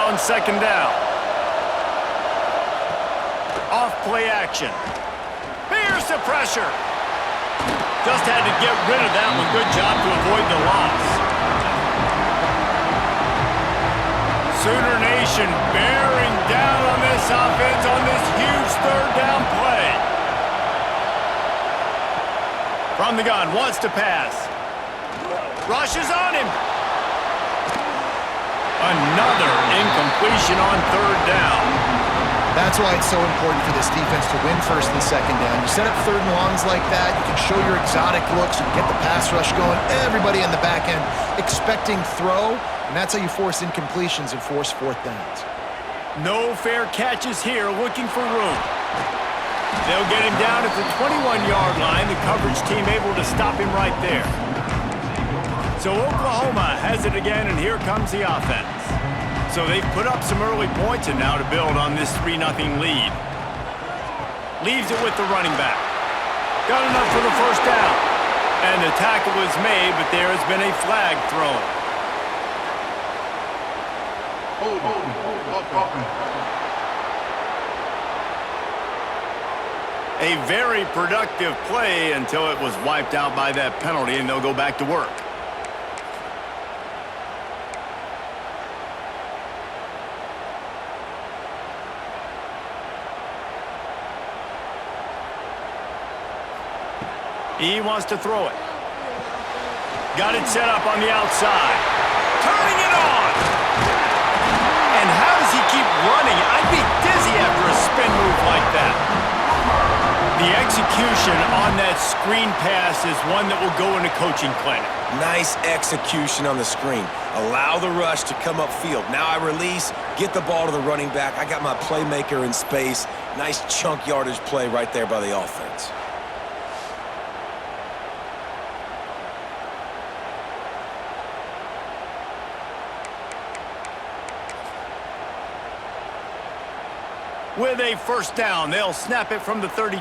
on second down. Off play action. Here's the pressure. Just had to get rid of that one. Good job to avoid the loss. Sooner Nation bearing down on this offense on this huge third down play. From the gun, wants to pass. Rushes on him. Another incompletion on third down. That's why it's so important for this defense to win first and second down. You set up third and longs like that, you can show your exotic looks, you can get the pass rush going, everybody in the back end expecting throw, and that's how you force incompletions and force fourth downs. No fair catches here, looking for room. They'll get him down at the 21-yard line. The coverage team able to stop him right there. So Oklahoma has it again, and here comes the offense. So they've put up some early points and now to build on this 3-0 lead. Leaves it with the running back. Got enough for the first down. And the tackle is made, but there has been a flag thrown. A very productive play until it was wiped out by that penalty, and they'll go back to work. He wants to throw it. Got it set up on the outside. Turning it on! And how does he keep running? I'd be dizzy after a spin move like that. The execution on that screen pass is one that will go in a coaching clinic. Nice execution on the screen. Allow the rush to come upfield. Now I release, get the ball to the running back. I got my playmaker in space. Nice chunk yardage play right there by the offense. With a first down, they'll snap it from the 32.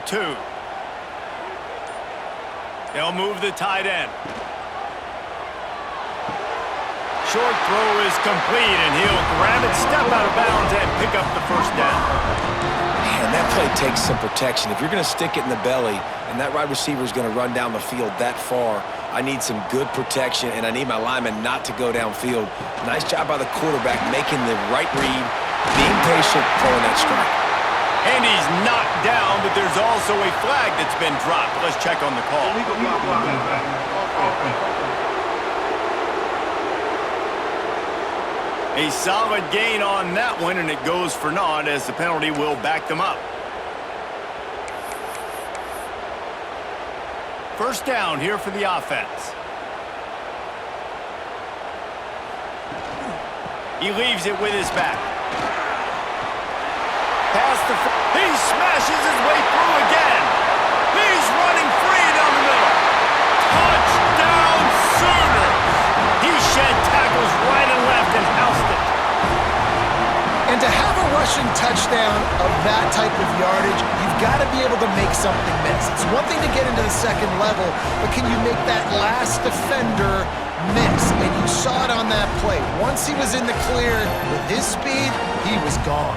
They'll move the tight end. Short throw is complete, and he'll grab it, step out of bounds, and pick up the first down. Man, that play takes some protection. If you're going to stick it in the belly, and that wide receiver is going to run down the field that far, I need some good protection, and I need my lineman not to go downfield. Nice job by the quarterback making the right read, being patient, throwing that strike. And he's knocked down, but there's also a flag that's been dropped. Let's check on the call. A solid gain on that one, and it goes for naught as the penalty will back them up. First down here for the offense. He leaves it with his back. He smashes his way through again. He's running free down the middle. Touchdown Sooners! He shed tackles right and left and housed it. And to have a rushing touchdown of that type of yardage, you've got to be able to make something miss. It's one thing to get into the second level, but can you make that last defender miss? And you saw it on that play. Once he was in the clear with his speed, he was gone.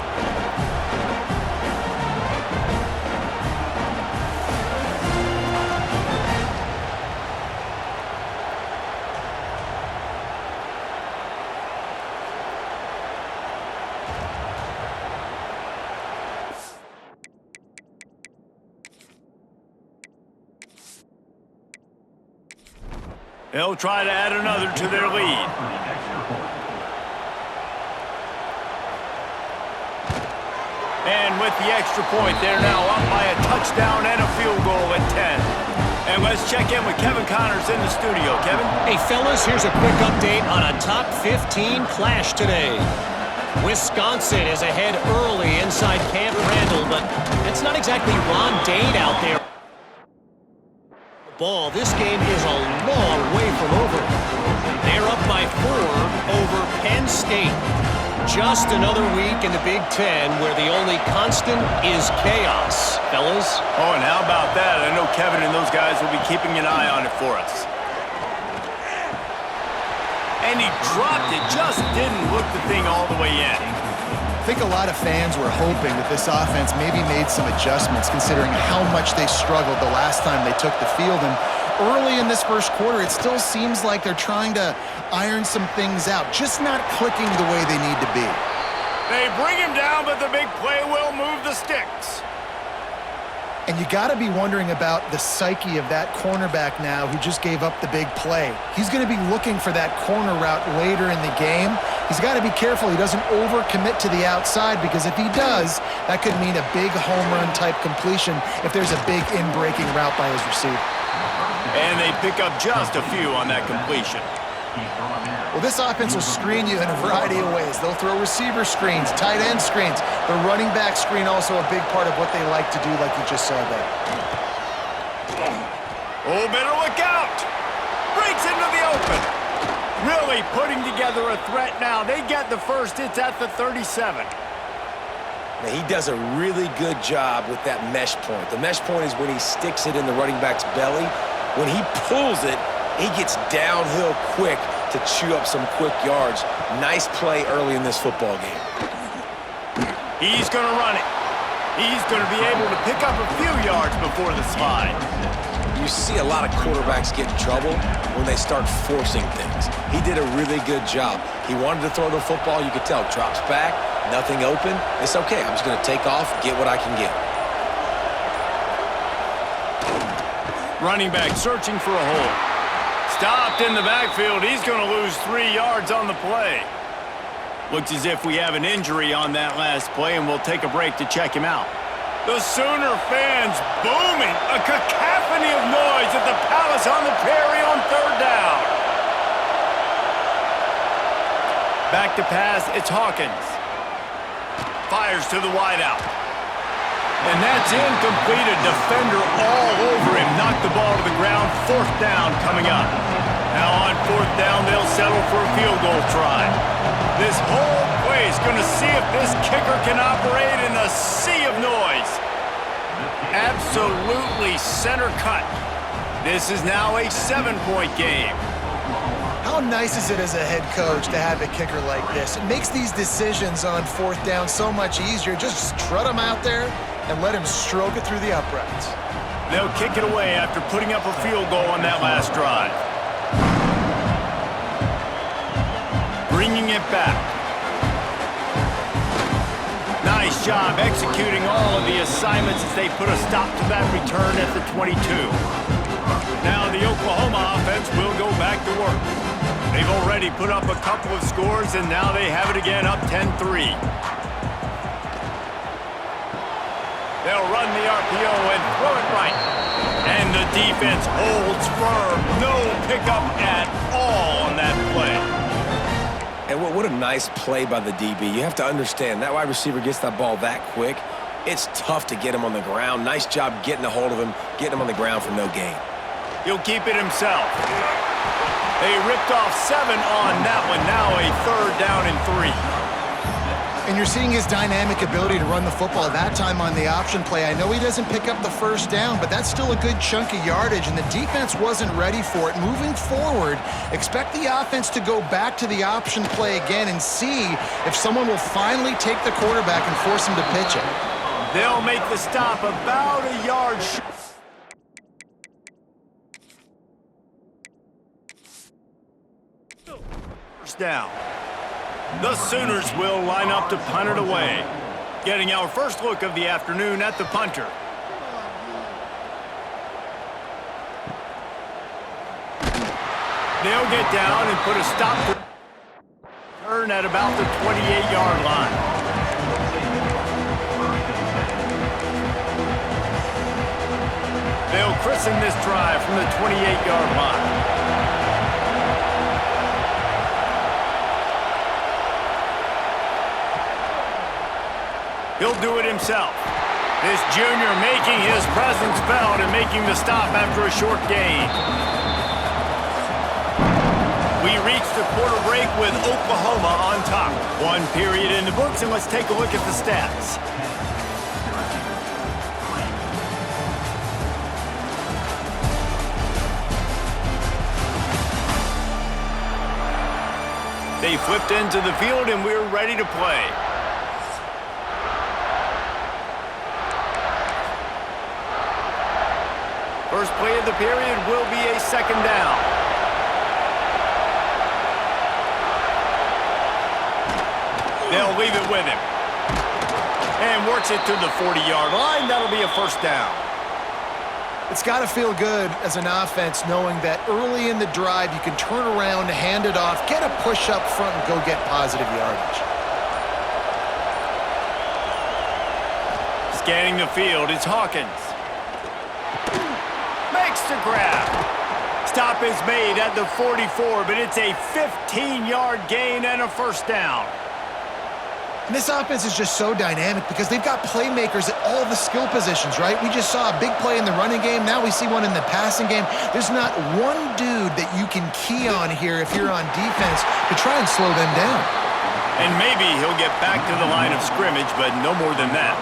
They'll try to add another to their lead. And with the extra point, they're now up by a touchdown and a field goal at 10. And let's check in with Kevin Connors in the studio. Kevin? Hey, fellas, here's a quick update on a top 15 clash today. Wisconsin is ahead early inside Camp Randall, but it's not exactly Ron Dade out there. Ball. This game is a long way from over. They're up by 4 over Penn State. Just another week in the Big Ten where the only constant is chaos, fellas. Oh, and how about that? I know Kevin and those guys will be keeping an eye on it for us. And he dropped it, just didn't look the thing all the way in. I think a lot of fans were hoping that this offense maybe made some adjustments considering how much they struggled the last time they took the field. And early in this first quarter, it still seems like they're trying to iron some things out, just not clicking the way they need to be. They bring him down, but the big play will move the sticks. And you got to be wondering about the psyche of that cornerback now who just gave up the big play. He's going to be looking for that corner route later in the game. He's got to be careful he doesn't overcommit to the outside, because if he does, that could mean a big home run type completion if there's a big in-breaking route by his receiver. And they pick up just a few on that completion. Well, this offense will screen you in a variety of ways. They'll throw receiver screens, tight end screens. The running back screen also a big part of what they like to do, like you just saw there. Oh, better look out! Breaks into the open. Really putting together a threat now. They get the first. It's at the 37. Now, he does a really good job with that mesh point. The mesh point is when he sticks it in the running back's belly. When he pulls it, he gets downhill quick to chew up some quick yards. Nice play early in this football game. He's going to run it. He's going to be able to pick up a few yards before the slide. You see a lot of quarterbacks get in trouble when they start forcing things. He did a really good job. He wanted to throw the football. You could tell. Drops back, nothing open. It's okay. I'm just going to take off, get what I can get. Running back searching for a hole. Stopped in the backfield. He's going to lose 3 yards on the play. Looks as if we have an injury on that last play, and we'll take a break to check him out. The Sooner fans booming. A cacophony of noise at the Palace on the Prairie on 3rd down. Back to pass. It's Hawkins. Fires to the wideout. And that's incomplete. A defender all over him. Knocked the ball to the ground. 4th down coming up. Now on 4th down, they'll settle for a field goal try. This whole play is going to see if this kicker can operate in a sea of noise. Absolutely center cut. This is now a 7-point game. How nice is it as a head coach to have a kicker like this? It makes these decisions on 4th down so much easier. Just strut him out there and let him stroke it through the uprights. They'll kick it away after putting up a field goal on that last drive. Bringing it back. Nice job executing all of the assignments as they put a stop to that return at the 22. Now the Oklahoma offense will go back to work. They've already put up a couple of scores, and now they have it again, up 10-3. They'll run the RPO and throw it right. And the defense holds firm. No pickup at all on that play. And what a nice play by the DB. You have to understand, that wide receiver gets that ball that quick. It's tough to get him on the ground. Nice job getting a hold of him, getting him on the ground for no gain. He'll keep it himself. They ripped off 7 on that one. Now a 3rd down and 3. And you're seeing his dynamic ability to run the football, that time on the option play. I know he doesn't pick up the 1st down, but that's still a good chunk of yardage, and the defense wasn't ready for it. Moving forward, expect the offense to go back to the option play again and see if someone will finally take the quarterback and force him to pitch it. They'll make the stop about a yard short. First down. The Sooners will line up to punt it away. Getting our first look of the afternoon at the punter. They'll get down and put a stop to turn at about the 28-yard line. They'll christen this drive from the 28-yard line. He'll do it himself. This junior making his presence felt and making the stop after a short gain. We reach the quarter break with Oklahoma on top. 1 period in the books, and let's take a look at the stats. They flipped into the field, and we're ready to play. First play of the period will be a second down. They'll leave it with him. And works it to the 40-yard line. That'll be a first down. It's got to feel good as an offense knowing that early in the drive you can turn around, hand it off, get a push up front, and go get positive yardage. Scanning the field, it's Hawkins. Makes the grab. Stop is made at the 44, but it's a 15-yard gain and a first down. And this offense is just so dynamic because they've got playmakers at all the skill positions, right? We just saw a big play in the running game. Now we see one in the passing game. There's not one dude that you can key on here if you're on defense to try and slow them down. And maybe he'll get back to the line of scrimmage, but no more than that.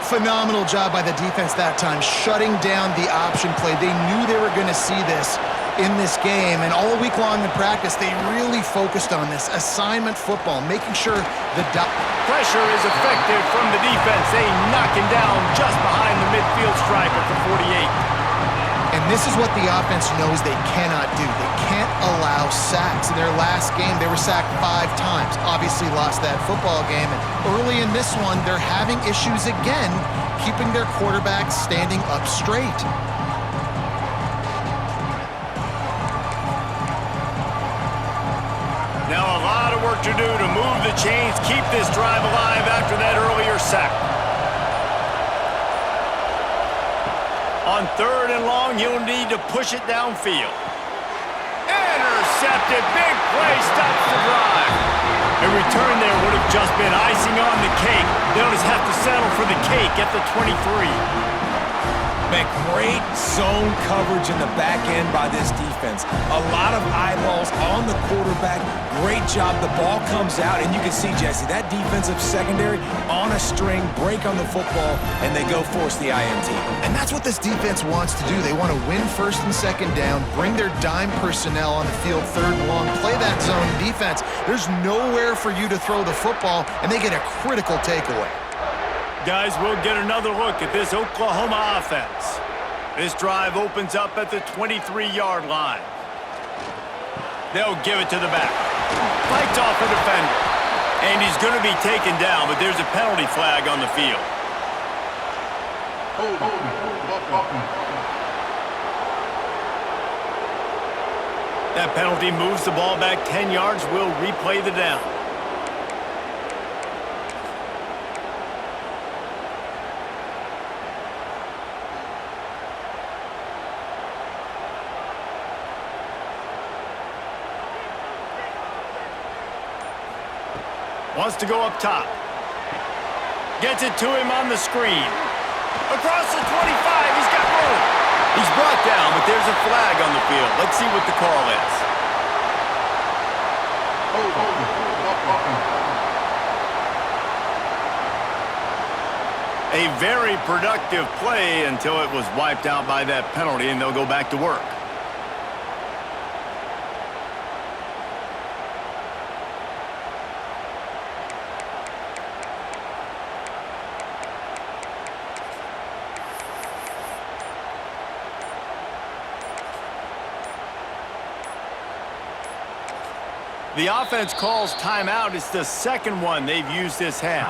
Phenomenal job by the defense that time, shutting down the option play. They knew they were going to see this in this game, and all week long in practice, they really focused on this assignment football, making sure the pressure is effective from the defense. They knock him down just behind the midfield stripe at the 48. And this is what the offense knows they cannot do. They can't allow sacks. In their last game, they were sacked 5 times. Obviously lost that football game, and early in this one, they're having issues again, keeping their quarterback standing up straight. Now a lot of work to do to move the chains, keep this drive alive after that earlier sack. On 3rd and long, you'll need to push it downfield. Intercepted, big play, stops the drive. A return there would have just been icing on the cake. They'll just have to settle for the cake at the 23. Man, great zone coverage in the back end by this defense. A lot of eyeballs on the quarterback. Great job. The ball comes out, and you can see, Jesse, that defensive secondary on a string, break on the football, and they go force the INT. And that's what this defense wants to do. They want to win 1st and 2nd down, bring their dime personnel on the field 3rd and long, play that zone defense. There's nowhere for you to throw the football, and they get a critical takeaway. Guys, we'll get another look at this Oklahoma offense. This drive opens up at the 23-yard line. They'll give it to the back. Fights off a defender. And he's going to be taken down, but there's a penalty flag on the field. That penalty moves the ball back 10 yards. We'll replay the down. Wants to go up top. Gets it to him on the screen. Across the 25, he's got room. He's brought down, but there's a flag on the field. Let's see what the call is. A very productive play until it was wiped out by that penalty, and they'll go back to work. The offense calls timeout. It's the second one they've used this half.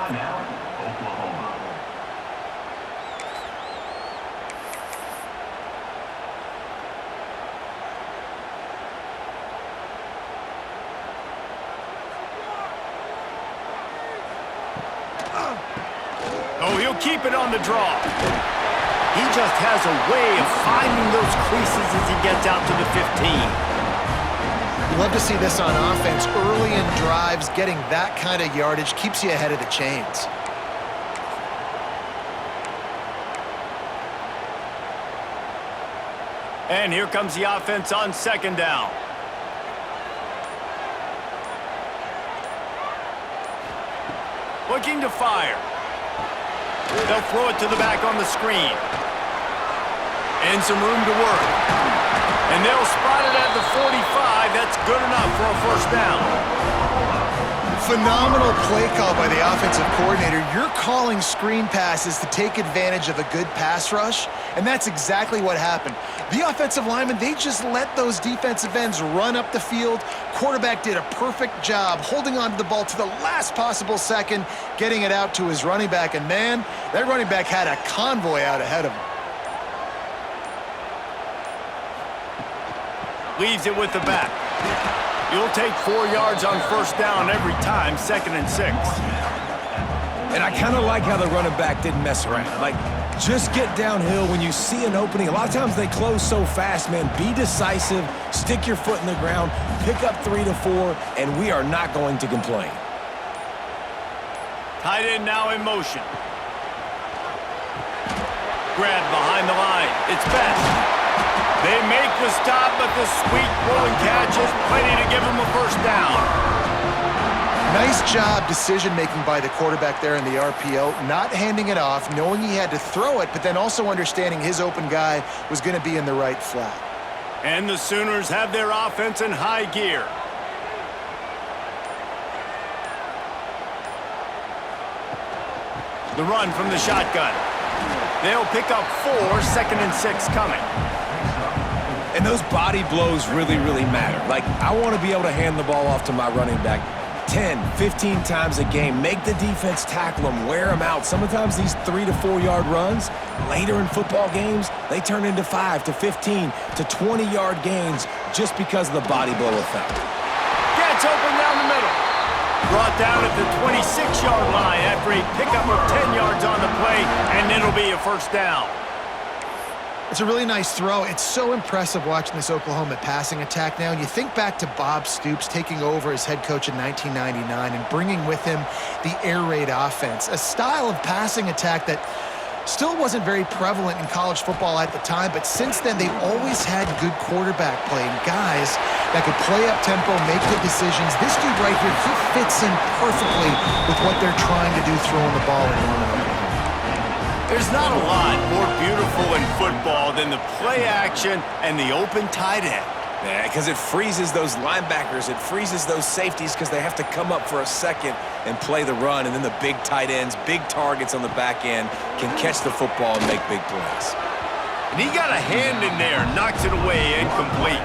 Oh, he'll keep it on the draw. He just has a way of finding those creases as he gets out to the 15. Love to see this on offense. Early in drives, getting that kind of yardage keeps you ahead of the chains. And here comes the offense on 2nd down. Looking to fire. They'll throw it to the back on the screen. And some room to work. And they'll spot it at the 45. That's good enough for a first down. Phenomenal play call by the offensive coordinator. You're calling screen passes to take advantage of a good pass rush, and that's exactly what happened. The offensive linemen, they just let those defensive ends run up the field. Quarterback did a perfect job holding on to the ball to the last possible second, getting it out to his running back, and man, that running back had a convoy out ahead of him. Leaves it with the back. You'll take 4 yards on first down every time, 2nd and 6. And I kind of like how the running back didn't mess around. Like, just get downhill when you see an opening. A lot of times they close so fast, man. Be decisive, stick your foot in the ground, pick up 3 to 4, and we are not going to complain. Tight end now in motion. Grab behind the line. It's Best. They make the stop, but the sweet rolling catch is plenty to give them a first down. Nice job decision-making by the quarterback there in the RPO, not handing it off, knowing he had to throw it, but then also understanding his open guy was going to be in the right flat. And the Sooners have their offense in high gear. The run from the shotgun. They'll pick up 4, 2nd and 6 coming. And those body blows really, really matter. Like, I want to be able to hand the ball off to my running back 10, 15 times a game. Make the defense tackle them, wear them out. Sometimes these 3 to 4 yard runs, later in football games, they turn into 5 to 15 to 20 yard gains just because of the body blow effect. Gets open down the middle. Brought down at the 26-yard line after a pickup of 10 yards on the play, and it'll be a first down. It's a really nice throw. It's so impressive watching this Oklahoma passing attack now. And you think back to Bob Stoops taking over as head coach in 1999 and bringing with him the air raid offense, a style of passing attack that still wasn't very prevalent in college football at the time, but since then they've always had good quarterback play and guys that could play up tempo, make good decisions. This dude right here, he fits in perfectly with what they're trying to do throwing the ball in Norman, Oklahoma. There's not a lot more beautiful in football than the play action and the open tight end. Yeah, because it freezes those linebackers. It freezes those safeties because they have to come up for a second and play the run. And then the big tight ends, big targets on the back end can catch the football and make big plays. And he got a hand in there, knocks it away, incomplete.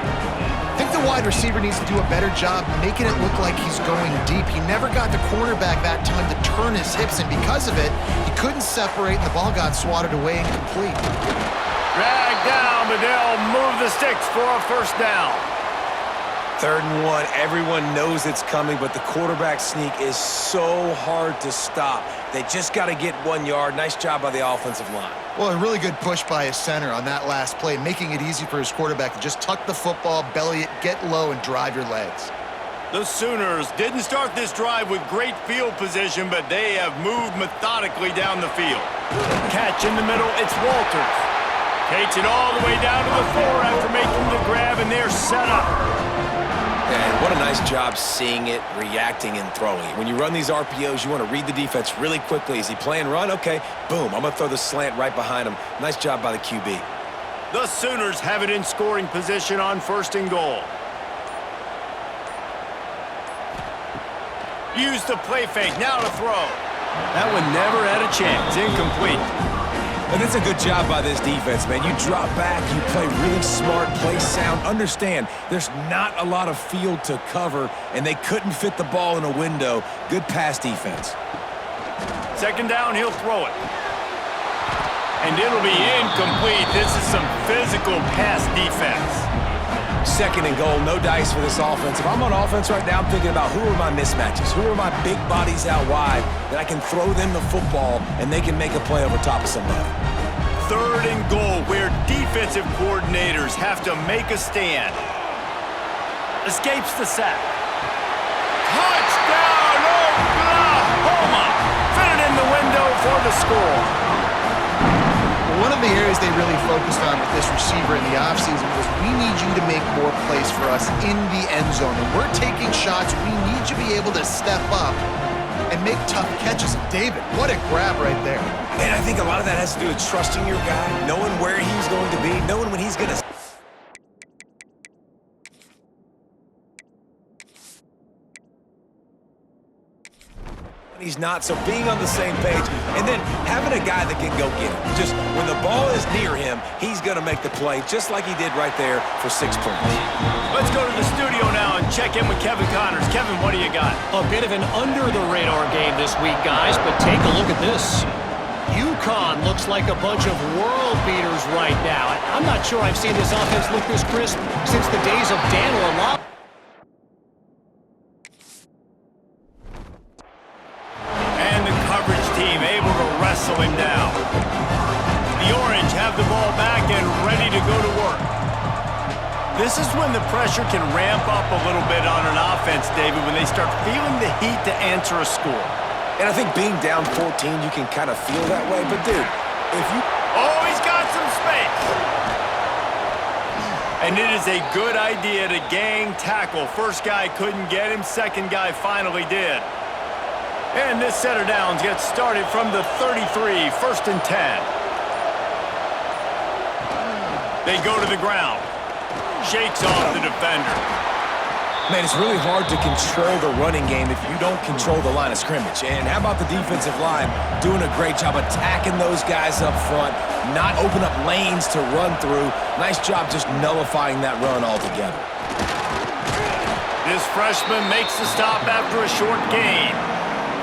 I think the wide receiver needs to do a better job making it look like he's going deep. He never got the cornerback that time to turn his hips, and because of it, he couldn't separate, and the ball got swatted away incomplete. Dragged down, but they'll move the sticks for a first down. 3rd and 1, everyone knows it's coming, but the quarterback sneak is so hard to stop. They just got to get 1 yard. Nice job by the offensive line. Well, a really good push by his center on that last play, making it easy for his quarterback to just tuck the football, belly it, get low, and drive your legs. The Sooners didn't start this drive with great field position, but they have moved methodically down the field. Catch in the middle, it's Walters. Takes it all the way down to the 4 after making the grab, and they're set up. And what a nice job seeing it, reacting, and throwing it. When you run these RPOs, you want to read the defense really quickly. Is he playing run? Okay, boom, I'm going to throw the slant right behind him. Nice job by the QB. The Sooners have it in scoring position on 1st and goal. Use the play fake, now to throw. That one never had a chance, incomplete. And it's a good job by this defense, man. You drop back, you play really smart, play sound. Understand, there's not a lot of field to cover, and they couldn't fit the ball in a window. Good pass defense. 2nd down, he'll throw it. And it'll be incomplete. This is some physical pass defense. 2nd and goal, no dice for this offense. If I'm on offense right now, I'm thinking about who are my mismatches? Who are my big bodies out wide that I can throw them the football and they can make a play over top of somebody? 3rd and goal, where defensive coordinators have to make a stand. Escapes the sack. Touchdown, Oklahoma! Fit it in the window for the score. One of the areas they really focused on with this receiver in the offseason was, we need you to make more plays for us in the end zone. When we're taking shots, we need you to be able to step up and make tough catches. David, what a grab right there. And I think a lot of that has to do with trusting your guy, knowing where he's going to be, knowing when he's going to He's not, so being on the same page, and then having a guy that can go get it. Just when the ball is near him, he's going to make the play, just like he did right there for 6 points. Let's go to the studio now and check in with Kevin Connors. Kevin, what do you got? A bit of an under-the-radar game this week, guys, but take a look at this. UConn looks like a bunch of world beaters right now. I'm not sure I've seen this offense look this crisp since the days of Dan Orlovsky. Wrestle him down. The Orange have the ball back and ready to go to work. This is when the pressure can ramp up a little bit on an offense, David, when they start feeling the heat to answer a score. And I think being down 14, you can kind of feel that way. But, dude, if you... Oh, he's got some space. And it is a good idea to gang tackle. First guy couldn't get him. Second guy finally did. And this set of downs gets started from the 33, 1st and 10. They go to the ground. Shakes off the defender. Man, it's really hard to control the running game if you don't control the line of scrimmage. And how about the defensive line doing a great job attacking those guys up front, not open up lanes to run through. Nice job just nullifying that run altogether. This freshman makes the stop after a short gain.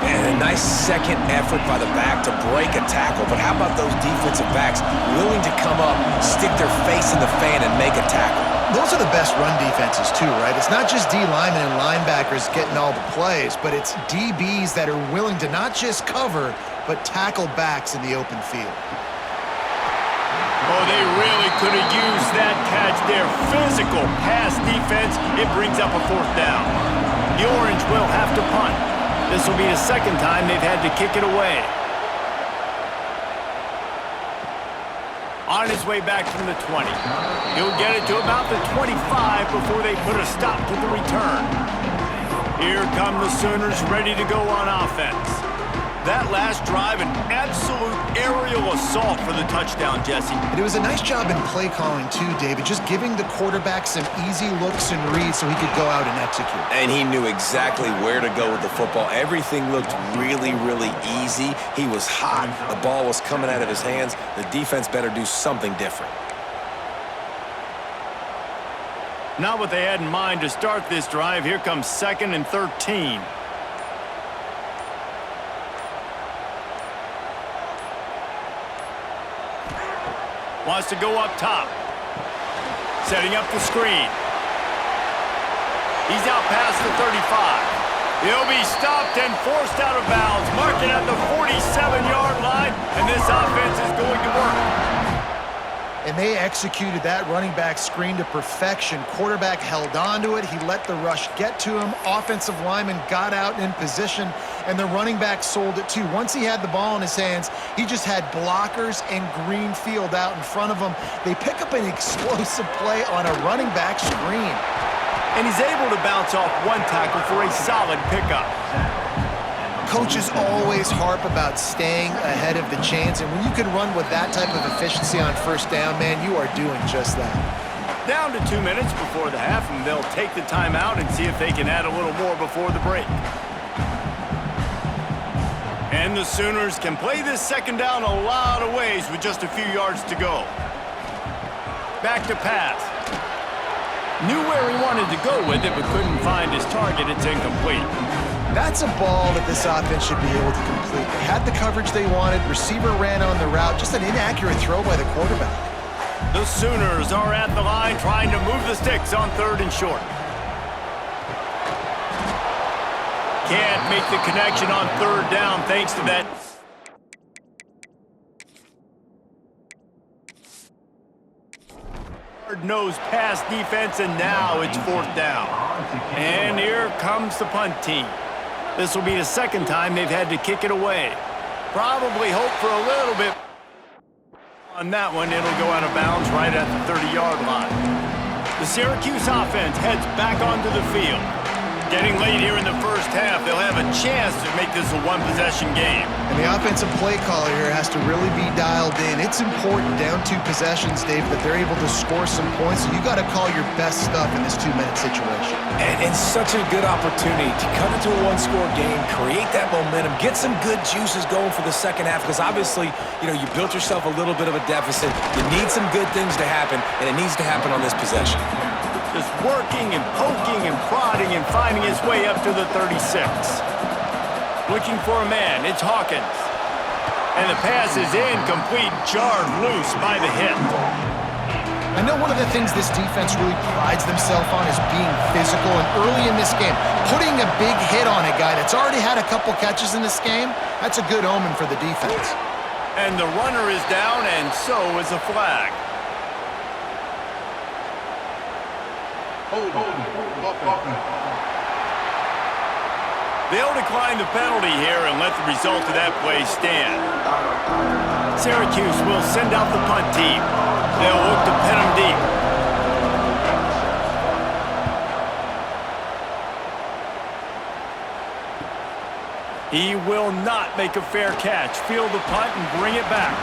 And a nice second effort by the back to break a tackle. But how about those defensive backs willing to come up, stick their face in the fan, and make a tackle? Those are the best run defenses, too, right? It's not just D linemen and linebackers getting all the plays, but it's DBs that are willing to not just cover, but tackle backs in the open field. Oh, they really could have used that catch there. Physical pass defense. It brings up a 4th down. The Orange will have to punt. This will be the second time they've had to kick it away. On his way back from the 20. He'll get it to about the 25 before they put a stop to the return. Here come the Sooners ready to go on offense. That last drive, an absolute aerial assault for the touchdown, Jesse. And it was a nice job in play calling, too, David, just giving the quarterback some easy looks and reads so he could go out and execute. And he knew exactly where to go with the football. Everything looked really, really easy. He was hot. The ball was coming out of his hands. The defense better do something different. Not what they had in mind to start this drive. Here comes 2nd and 13. Wants to go up top. Setting up the screen. He's out past the 35. He'll be stopped and forced out of bounds. Marking at the 47-yard line, and this offense is going to work. And they executed that running back screen to perfection. Quarterback held on to it. He let the rush get to him. Offensive lineman got out in position, and the running back sold it too. Once he had the ball in his hands, he just had blockers and green field out in front of him. They pick up an explosive play on a running back screen. And he's able to bounce off one tackle for a solid pickup. Coaches always harp about staying ahead of the chains, and when you can run with that type of efficiency on 1st down, man, you are doing just that. Down to 2 minutes before the half, and they'll take the timeout and see if they can add a little more before the break. And the Sooners can play this 2nd down a lot of ways with just a few yards to go. Back to pass. Knew where he wanted to go with it, but couldn't find his target. It's incomplete. That's a ball that this offense should be able to complete. They had the coverage they wanted. Receiver ran on the route. Just an inaccurate throw by the quarterback. The Sooners are at the line trying to move the sticks on 3rd and short. Can't make the connection on 3rd down thanks to that. Hard-nosed pass defense, and now it's 4th down. And here comes the punt team. This will be the 2nd time they've had to kick it away. Probably hope for a little bit. On that one, it'll go out of bounds right at the 30-yard line. The Syracuse offense heads back onto the field. Getting late here in the first half, they'll have a chance to make this a one-possession game. And the offensive play caller here has to really be dialed in. It's important down 2 possessions, Dave, that they're able to score some points. So you got to call your best stuff in this 2-minute situation. And such a good opportunity to cut into a one-score game, create that momentum, get some good juices going for the second half, because obviously, you built yourself a little bit of a deficit. You need some good things to happen, and it needs to happen on this possession. Just working and poking and prodding and finding his way up to the 36. Looking for a man, it's Hawkins. And the pass is incomplete, jarred loose by the hit. I know one of the things this defense really prides themselves on is being physical, and early in this game, putting a big hit on a guy that's already had a couple catches in this game, that's a good omen for the defense. And the runner is down, and so is a flag. They'll decline the penalty here and let the result of that play stand. Syracuse will send out the punt team. They'll look to pin him deep. He will not make a fair catch. Field the punt and bring it back.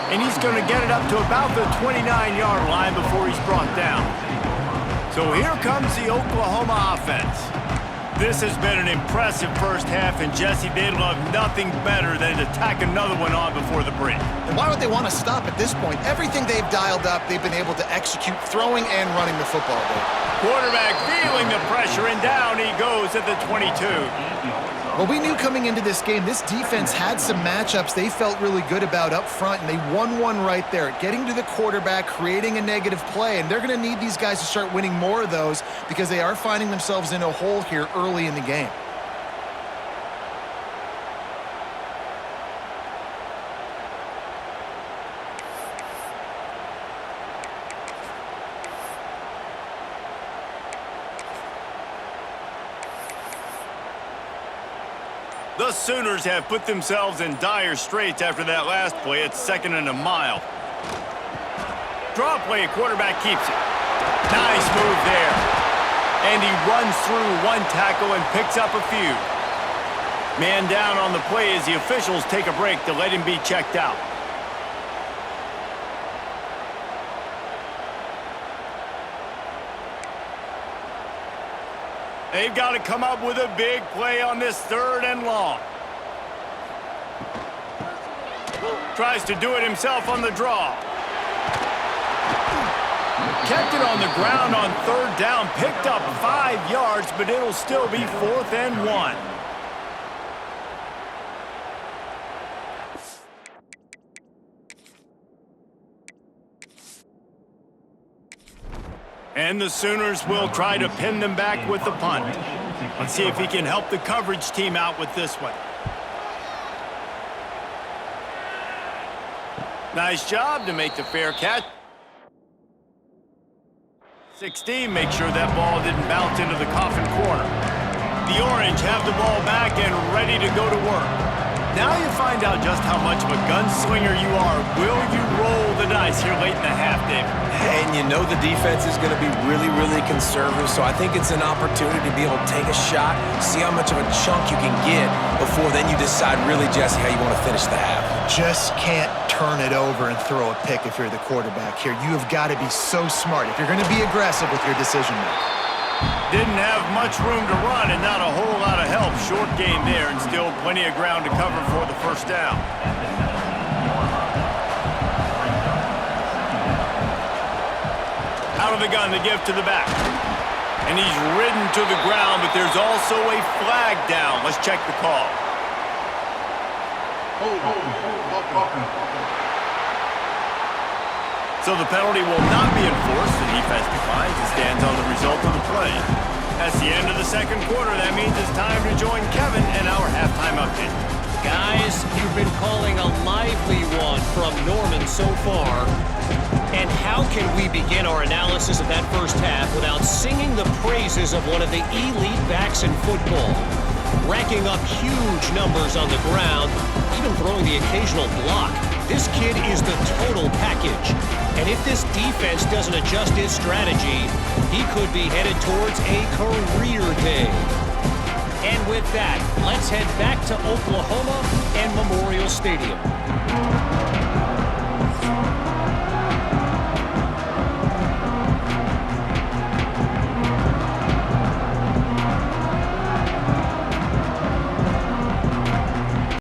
And he's going to get it up to about the 29-yard line before he's brought down. So here comes the Oklahoma offense. This has been an impressive first half, and Jesse, they'd love nothing better than to tack another one on before the break. And why would they want to stop at this point? Everything they've dialed up, they've been able to execute, throwing and running the football. Quarterback feeling the pressure, and down he goes at the 22. Well, we knew coming into this game, this defense had some matchups they felt really good about up front, and they won one right there, getting to the quarterback, creating a negative play, and they're going to need these guys to start winning more of those because they are finding themselves in a hole here early in the game. The Sooners have put themselves in dire straits after that last play. It's 2nd and a mile. Draw play, quarterback keeps it. Nice move there. And he runs through one tackle and picks up a few. Man down on the play as the officials take a break to let him be checked out. They've got to come up with a big play on this 3rd and long. Tries to do it himself on the draw. Kept it on the ground on 3rd down. Picked up 5 yards, but it'll still be 4th and 1. And the Sooners will try to pin them back with the punt. Let's see if he can help the coverage team out with this one. Nice job to make the fair catch. 16, make sure that ball didn't bounce into the coffin corner. The Orange have the ball back and ready to go to work. Now you find out just how much of a gunslinger you are. Will you roll the dice here late in the half, David? And you know the defense is going to be really, really conservative, so I think it's an opportunity to be able to take a shot, see how much of a chunk you can get before then you decide really, Jesse, how you want to finish the half. Just can't turn it over and throw a pick if you're the quarterback here. You have got to be so smart if you're going to be aggressive with your decision making. Didn't have much room to run and not a whole lot of help. Short game there and still plenty of ground to cover for the first down. Out of the gun, the give to the back. And he's ridden to the ground, but there's also a flag down. Let's check the call. So the penalty will not be enforced. The defense declines and stands on the result of the play. That's the end of the second quarter. That means it's time to join Kevin and our halftime update. Guys, you've been calling a lively one from Norman so far. And how can we begin our analysis of that first half without singing the praises of one of the elite backs in football? Racking up huge numbers on the ground, even throwing the occasional block. This kid is the total package. And if this defense doesn't adjust its strategy, he could be headed towards a career day. And with that, let's head back to Oklahoma and Memorial Stadium.